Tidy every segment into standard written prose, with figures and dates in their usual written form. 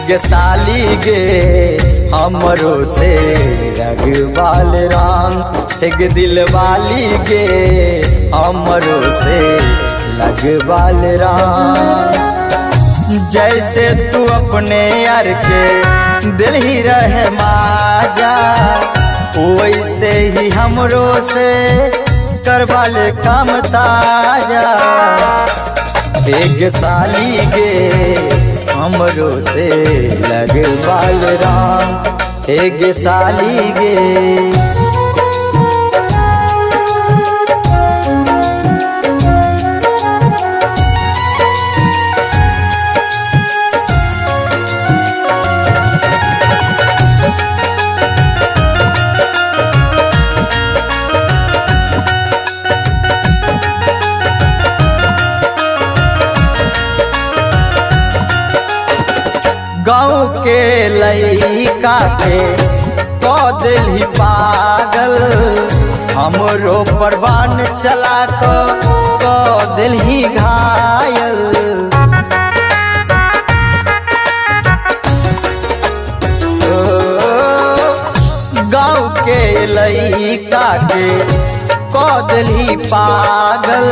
एक साली गे हमरो से रघुबाल राम, एक दिल वाली गे हमरो से लगवाल राम। जैसे तू अपने यार के दिल ही रहे माजा, वैसे ही हमरो से करवाल काम ताजा। एक साली गे हमरो से लगवाल राम, एक साली गे। गाँव के लइका के तो दिल ही पागल, हमरो परवान चला तो दिल ही घायल। गाँव के लइका के तो दिल ही पागल,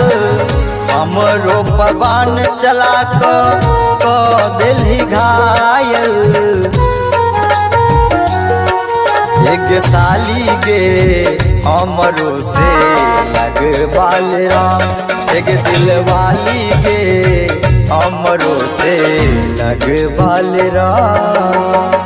हमरो परवान चला तो दिल ही घायल। एक साली गे हमरो से लगवाल राम, एक दिल वाली गे हमरो से लगवाल राम।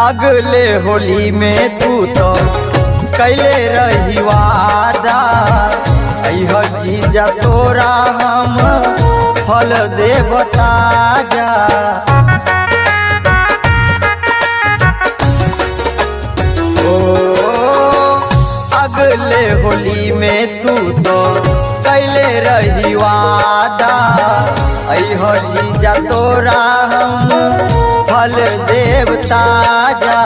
अगले होली में तू तो कैले रही वादा, अइह जीजा तोरा हम फल देव ताजा। ओ अगले होली में तू तो कैले रही वादा, अइह जीजा तोरा हम फल देव ताजा।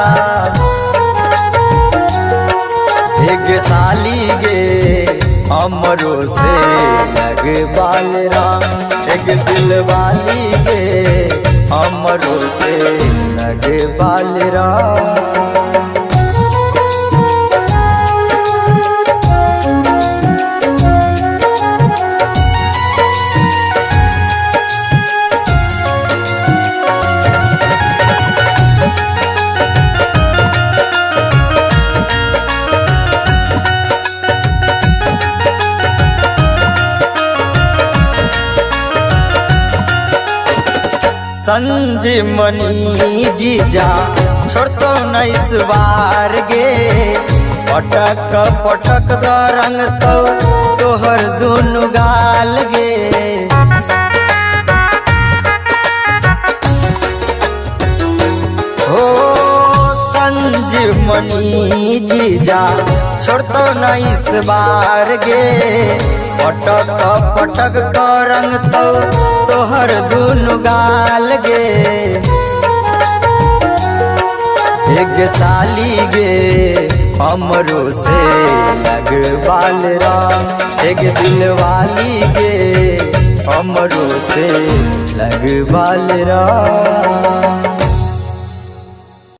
एक साली गे हमरो से लगवाल राम, एक दिल वाली गे हमरो से लगवाल राम। संजीवनी जीजा छोड़तो न इस बार गे, पटक पटक द रंग तो तोहर दुनु गाल गे। हो संजीवनी जीजा छोड़तो न इस बार गे, पटक पटक द रंग तो तोहर दुनु गाल गे। एक साली गे हमरो से लगवाल राम, एक दिल वाली गे हमरो से लगवाल राम।